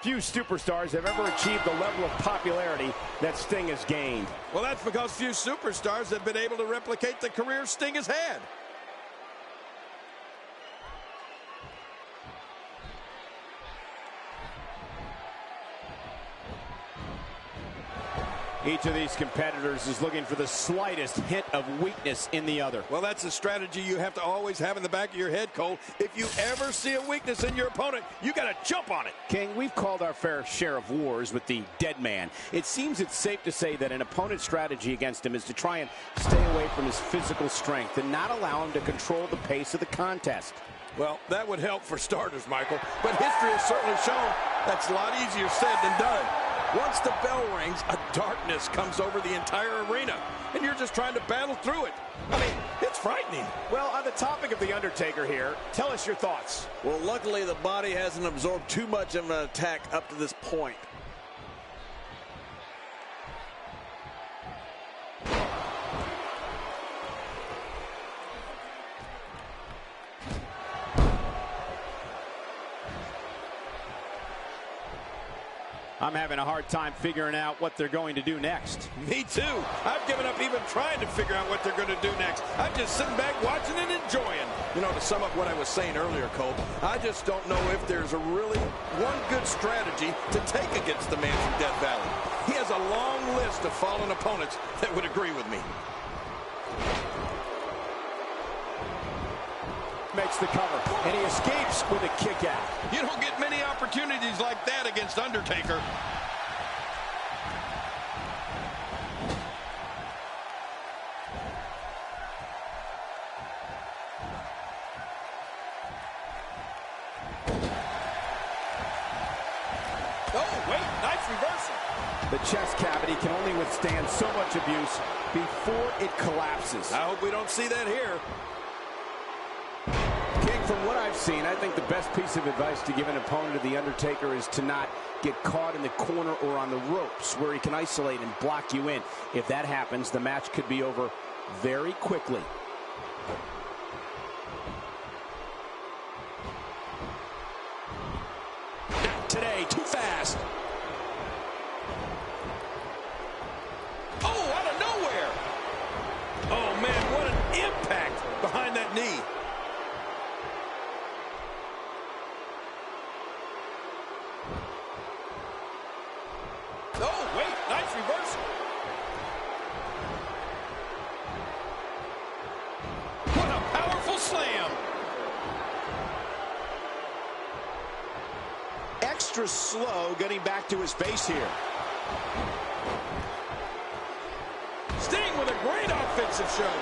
few superstars have ever achieved the level of popularity that Sting has gained. Well, that's because few superstars have been able to replicate the career Sting has had. Each of these competitors is looking for the slightest hint of weakness in the other. Well, that's a strategy you have to always have in the back of your head, Cole. If you ever see a weakness in your opponent, you got to jump on it. King, we've called our fair share of wars with the dead man. It seems it's safe to say that an opponent's strategy against him is to try and stay away from his physical strength and not allow him to control the pace of the contest. Well, that would help for starters, Michael. But history has certainly shown that's a lot easier said than done. Once the bell rings, a darkness comes over the entire arena, and you're just trying to battle through it. I mean, it's frightening. Well, on the topic of The Undertaker here, tell us your thoughts. Well, luckily the body hasn't absorbed too much of an attack up to this point. I'm having a hard time figuring out what they're going to do next. Me too. I've given up even trying to figure out what they're going to do next. I'm just sitting back watching and enjoying. You know, to sum up what I was saying earlier, Cole, I just don't know if there's a really one good strategy to take against the man from Death Valley. He has a long list of fallen opponents that would agree with me. Makes the cover, and he escapes with a kick out. You don't get many opportunities like that against Undertaker. Oh, wait, nice reversal. The chest cavity can only withstand so much abuse before it collapses. I hope we don't see that here. King, from what I've seen, I think the best piece of advice to give an opponent of The Undertaker is to not get caught in the corner or on the ropes where he can isolate and block you in. If that happens, the match could be over very quickly. Not today, too fast. Oh, out of nowhere. Oh, man, what an impact behind that knee. Oh, wait, nice reversal. What a powerful slam. Extra slow getting back to his base here. Sting with a great offensive show.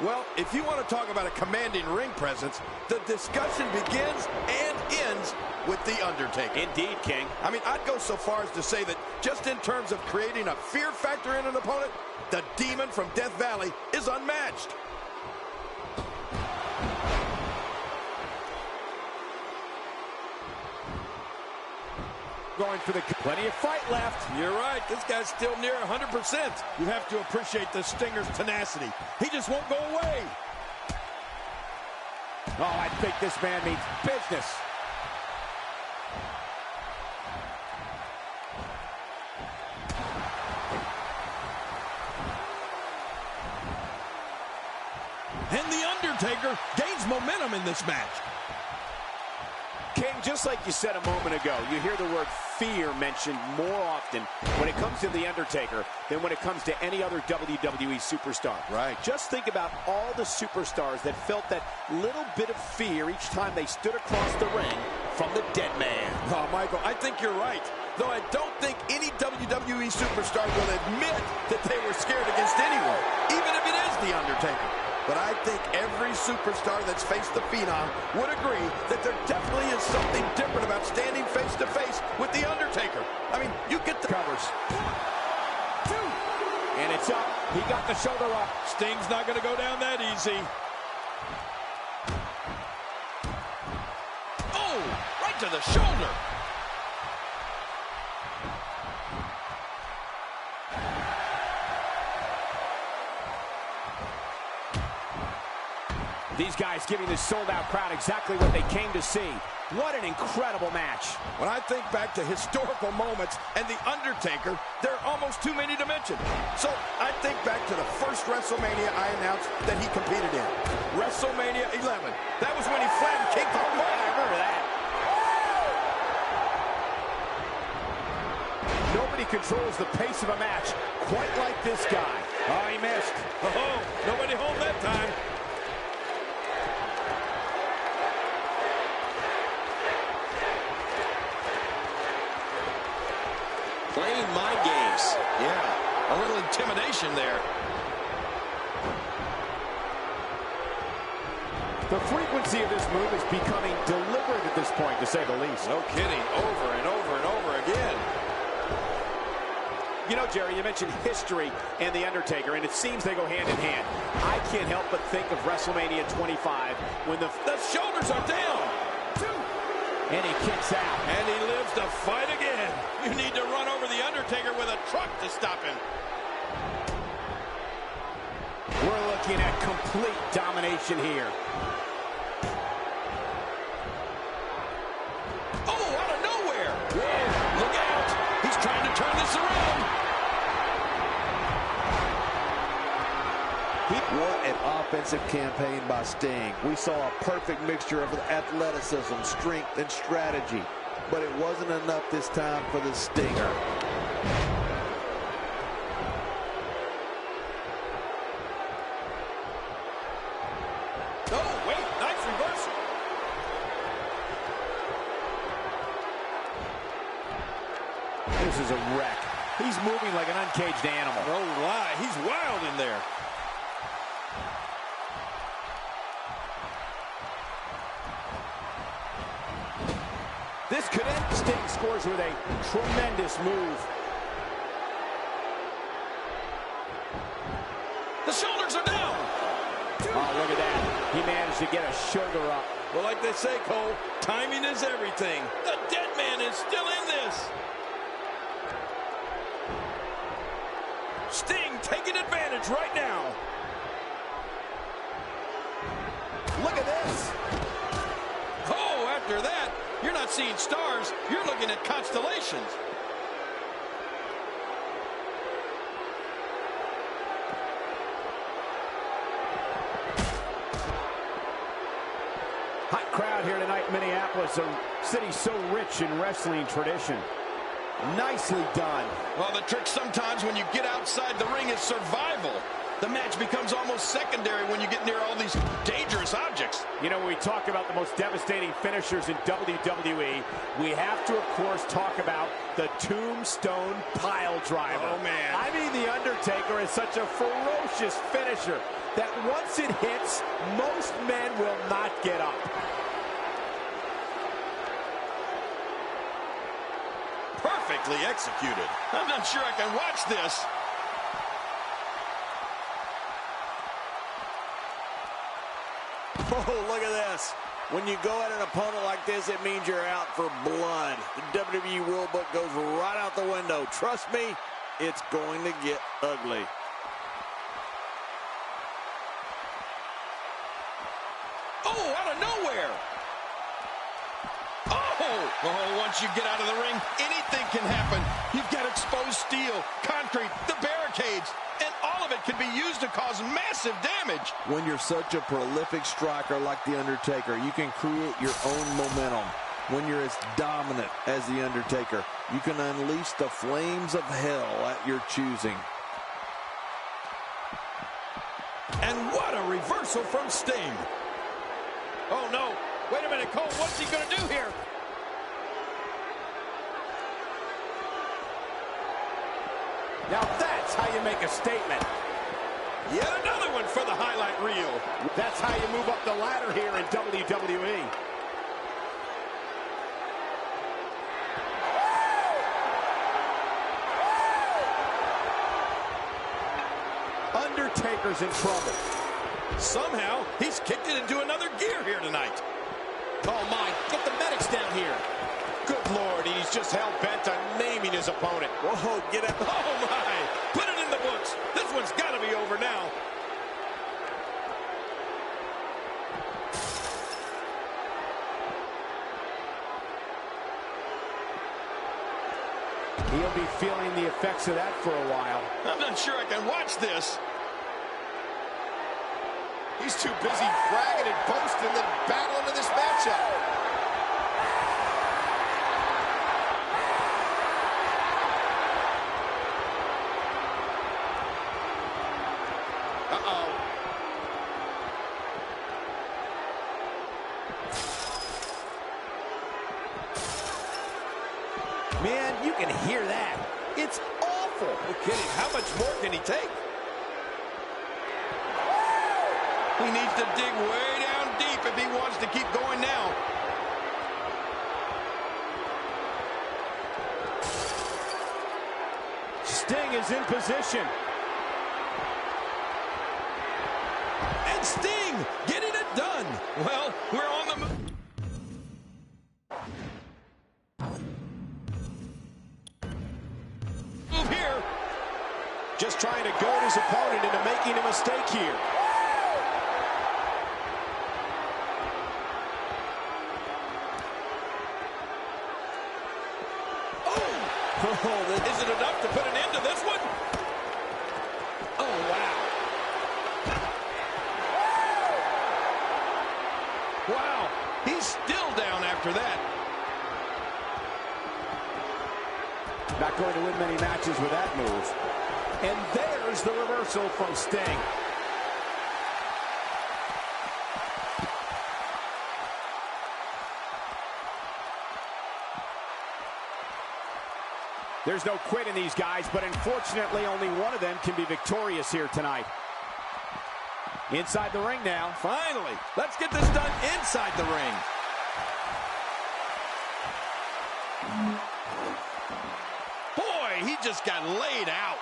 Well, if you want to talk about a commanding ring presence, the discussion begins and ends with The Undertaker. Indeed, King. I mean, I'd go so far as to say that just in terms of creating a fear factor in an opponent, the Demon from Death Valley is unmatched. Going for the plenty of fight left. You're right. This guy's still near 100%. You have to appreciate the Stinger's tenacity. He just won't go away. Oh, I think this man means business. And The Undertaker gains momentum in this match. King, just like you said a moment ago, you hear the word fear mentioned more often when it comes to The Undertaker than when it comes to any other WWE superstar. Right. Just think about all the superstars that felt that little bit of fear each time they stood across the ring from the dead man. Oh, Michael, I think you're right. Though I don't think any WWE superstar will admit that they were scared against anyone, even if it is The Undertaker. But I think every superstar that's faced the Phenom would agree that there definitely is something different about standing face to face with The Undertaker. I mean, you get the Covers. 1, 2. And it's up. He got the shoulder up. Sting's not going to go down that easy. Oh, right to the shoulder. These guys giving this sold-out crowd exactly what they came to see. What an incredible match. When I think back to historical moments and The Undertaker, there are almost too many to mention. So I think back to the first WrestleMania I announced that he competed in. WrestleMania 11. That was when he flattened King Kong. I remember that. Nobody controls the pace of a match quite like this guy. Oh, he missed. Oh, nobody home that time. Playing mind games. Yeah, a little intimidation there. The frequency of this move is becoming deliberate at this point, to say the least. No kidding, over and over and over again. You know, Jerry, you mentioned history and The Undertaker, and it seems they go hand in hand. I can't help but think of WrestleMania 25 when the shoulders are down. And he kicks out. And he lives to fight again. You need to run over The Undertaker with a truck to stop him. We're looking at complete domination here. Oh, out of nowhere. Whoa, look out. He's trying to turn this around. What an offensive campaign by Sting. We saw a perfect mixture of athleticism, strength, and strategy. But it wasn't enough this time for the Stinger. Oh, wait, nice reversal. This is a wreck. He's moving like an uncaged animal. No lie, he's wild in there. This could end. Sting scores with a tremendous move. The shoulders are down. Oh, look at that. He managed to get a shoulder up. Well, like they say, Cole, timing is everything. The dead man is still in this. Sting taking advantage right now. Look at this. Oh, after that, you're not seeing stars. You're looking at constellations. Hot crowd here tonight in Minneapolis, a city so rich in wrestling tradition. Nicely done. Well, the trick sometimes when you get outside the ring is survival. The match becomes almost secondary when you get near all these dangerous objects. You know, when we talk about the most devastating finishers in WWE, we have to, of course, talk about the Tombstone Pile Driver. Oh, man. I mean, The Undertaker is such a ferocious finisher that once it hits, most men will not get up. Perfectly executed. I'm not sure I can watch this. Oh, look at this. When you go at an opponent like this, it means you're out for blood. The WWE rulebook goes right out the window. Trust me, it's going to get ugly. Oh, out of nowhere. Oh, once you get out of the ring, anything can happen. You've got exposed steel, concrete, the barricades, and all of it can be used to cause massive damage. When you're such a prolific striker like The Undertaker, you can create your own momentum. When you're as dominant as The Undertaker, you can unleash the flames of hell at your choosing. And what a reversal from Sting. Oh, no. Wait a minute, Cole. What's he going to do here? Now that's how you make a statement. Yet another one for the highlight reel. That's how you move up the ladder here in WWE. Undertaker's in trouble. Somehow, he's kicked it into another gear here tonight. Oh, my. Get the medics down here. Good Lord, he's just hell-bent on naming his opponent. Whoa, get up. Oh, my. Put it in the books. This one's got to be over now. He'll be feeling the effects of that for a while. I'm not sure I can watch this. He's too busy bragging and boasting than battling in this matchup. Uh-oh. Man, you can hear that. It's awful. No kidding. How much more can he take? He needs to dig way down deep if he wants to keep going now. Sting is in position. And Sting getting it done. Well, we're on the move. Here. Just trying to goad his opponent into making a mistake here. Is it enough to put an end to this one? Oh, wow. Wow, he's still down after that. Not going to win many matches with that move. And there's the reversal from Sting. There's no quit in these guys, but unfortunately only one of them can be victorious here tonight. Inside the ring now. Finally, let's get this done inside the ring. Boy, he just got laid out.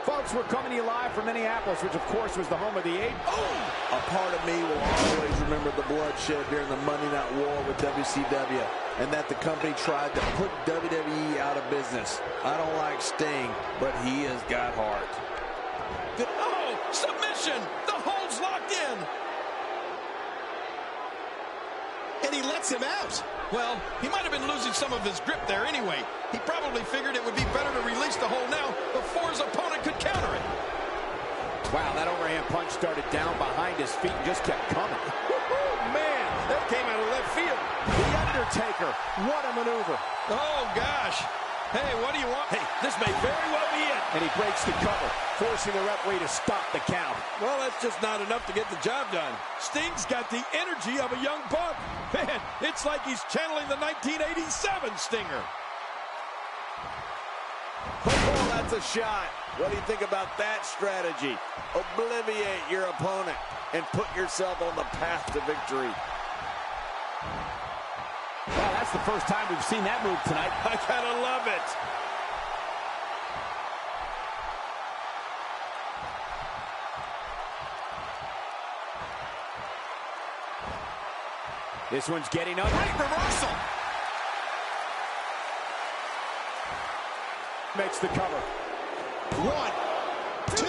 Folks, we're coming to you live from Minneapolis, which of course was the home of the '80s. Oh! A part of me will always remember the bloodshed during the Monday Night War with WCW, and that the company tried to put WWE out of business. I don't like Sting, but he has got heart. Oh, submission! The hold's locked in. And he lets him out. Well, he might have been losing some of his grip there anyway. He probably figured it would be better to release the hold now before his opponent could counter it. Wow, that overhand punch started down behind his feet and just kept coming. Man, that came out of left field. The Undertaker, what a maneuver. Oh, gosh. Hey, what do you want? Hey, this may very well be it. And he breaks the cover, forcing the referee to stop the count. Well, that's just not enough to get the job done. Sting's got the energy of a young buck. Man, it's like he's channeling the 1987 Stinger. Oh, that's a shot. What do you think about that strategy? Obliviate your opponent and put yourself on the path to victory. Well, that's the first time we've seen that move tonight. I gotta love it. This one's getting up. Great reversal. Makes the cover. 1, 2.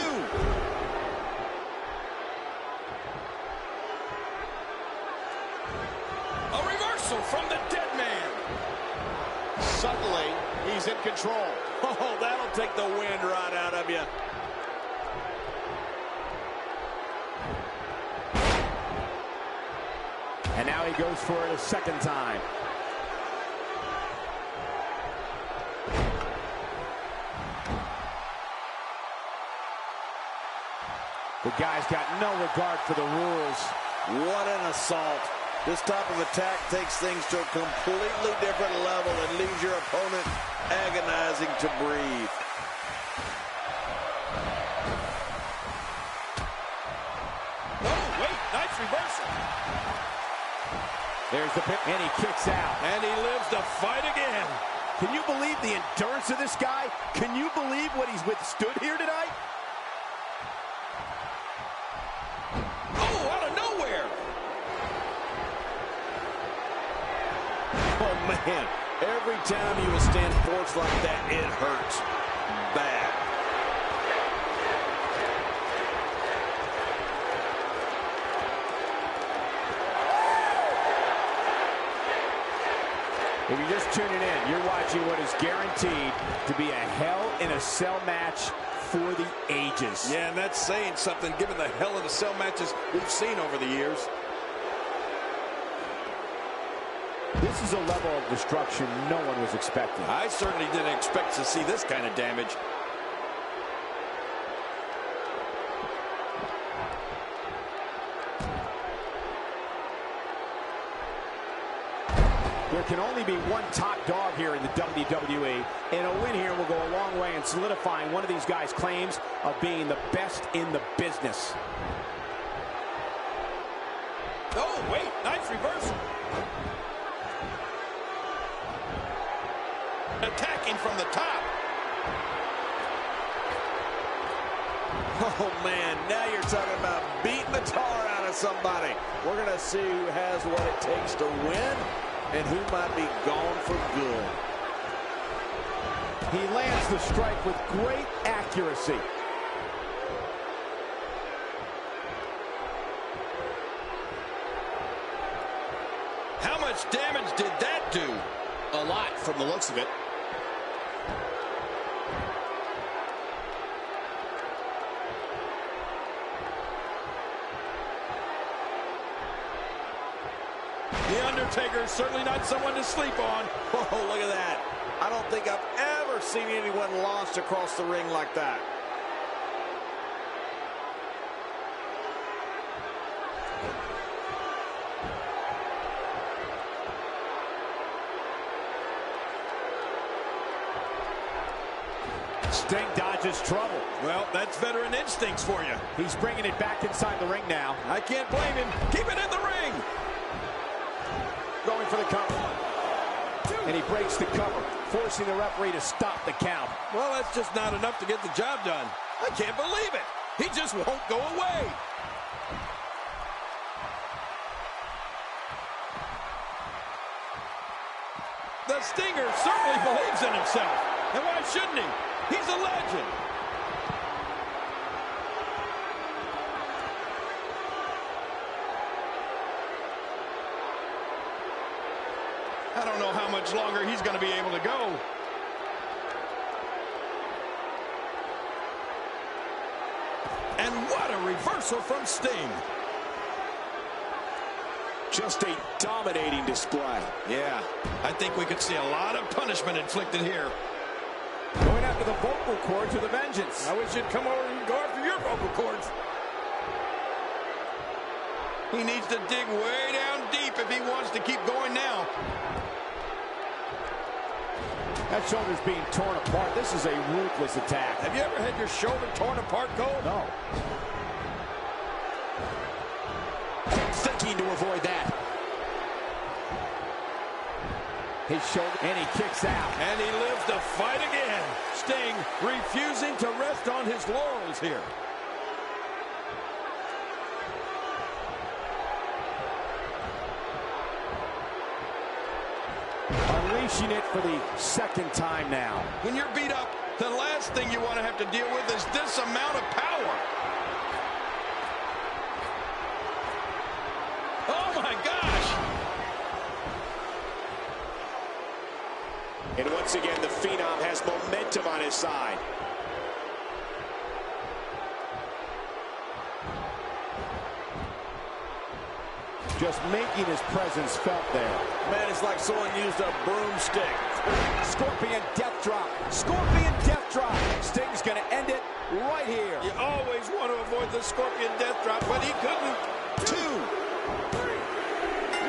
A reversal from the dead man. Suddenly, he's in control. Oh, that'll take the wind right out of you. And now he goes for it a second time. The guy's got no regard for the rules. What an assault. This type of attack takes things to a completely different level and leaves your opponent agonizing to breathe. Oh, wait, nice reversal. There's the pin, and he kicks out. And he lives to fight again. Can you believe the endurance of this guy? Can you believe what he's withstood here tonight? Oh, out of nowhere. Oh, man. Every time you withstand force like that, it hurts bad. If you're just tuning in, you're watching what is guaranteed to be a Hell in a Cell match for the ages. Yeah, and that's saying something given the Hell in a Cell matches we've seen over the years. This is a level of destruction no one was expecting. I certainly didn't expect to see this kind of damage. There can only be one top dog here in the WWE, and a win here will go a long way in solidifying one of these guys' claims of being the best in the business. Oh, wait, nice reversal. Attacking from the top. Oh, man, now you're talking about beating the tar out of somebody. We're going to see who has what it takes to win and who might be gone for good. He lands the strike with great accuracy. How much damage did that do? A lot from the looks of it. The Undertaker is certainly not someone to sleep on. Oh, look at that. I don't think I've ever seen anyone launched across the ring like that. Sting dodges trouble. Well, that's veteran instincts for you. He's bringing it back inside the ring now. I can't blame him. Keep it in the ring. Going for the cover. And he breaks the cover, forcing the referee to stop the count. Well, that's just not enough to get the job done. I can't believe it. He just won't go away. The Stinger certainly believes in himself. And why shouldn't he? He's a legend. I don't know how much longer he's going to be able to go. And what a reversal from Sting. Just a dominating display. Yeah, I think we could see a lot of punishment inflicted here. Going after the vocal cords with a vengeance. I wish you'd come over and go after your vocal cords. He needs to dig way down deep if he wants to keep going now. That shoulder's being torn apart. This is a ruthless attack. Have you ever had your shoulder torn apart, Cole? No. Thinking to avoid that. His shoulder, and he kicks out. And he lives to fight again. Sting refusing to rest on his laurels here. Unleashing it for the second time now. When you're beat up, the last thing you want to have to deal with is this amount of power. Oh my gosh! And once again, the Phenom has momentum on his side. Just making his presence felt there. Man, it's like someone used a broomstick. Scorpion death drop. Scorpion death drop. Sting's going to end it right here. You always want to avoid the Scorpion death drop, but he couldn't. 2, 3.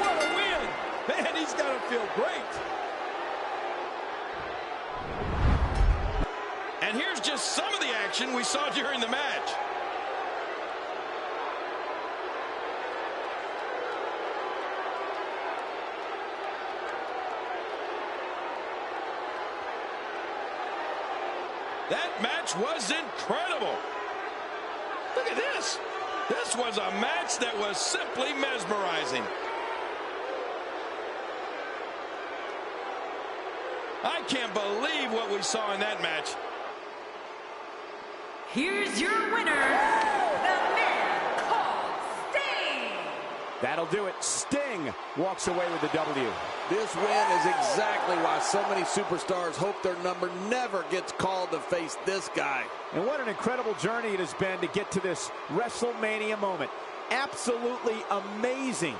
What a win! Man, he's got to feel great. And here's just some of the action we saw during the match. That match was incredible. Look at this. This was a match that was simply mesmerizing. I can't believe what we saw in that match. Here's your winner, the man called Sting. That'll do it. Sting walks away with the W. This win is exactly why so many superstars hope their number never gets called to face this guy. And what an incredible journey it has been to get to this WrestleMania moment. Absolutely amazing